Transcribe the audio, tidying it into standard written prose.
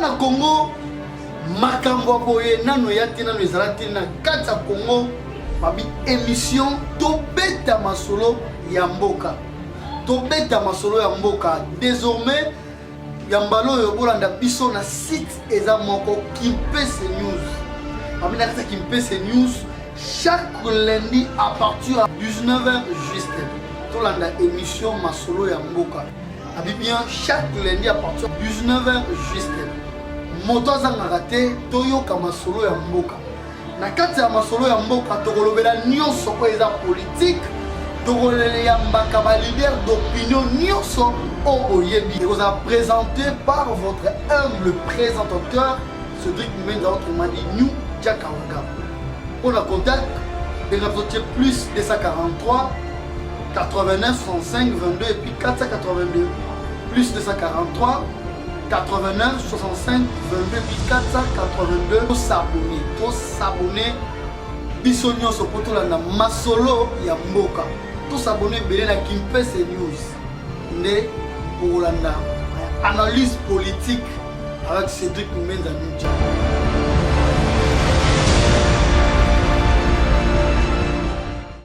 na Congo makambo boye nano yati nano ezalaki na kati ya Congo babi émission tobeta masolo ya mboka désormais yambalo yo bolanda biso na site eza moko Kimpese News amina kata Kimpese News chaque lundi à partir de 19h juste tolanda émission masolo ya mboka abi bien chaque lundi à partir de 19h juste moto azangaka te toyoka masolo ya mboka na kati ya masolo ya mboka tokolobela nyonso oyo eza politique tokoleyambaka ba leader d'opinion nyonso oyo oyebi ekozala présenté par votre humble présentateur Cédric Menza autrement dit New Jakawanga. Pour le contact de plus 243 89 65 22 et puis 482 plus 243 89 65 22 puis 482 pour s'abonner biso nyonso po tolanda masolo ya mboka to s'abonner belé na Kimpese News nde pour landa analyse politique avec Cédric Menza Ninja.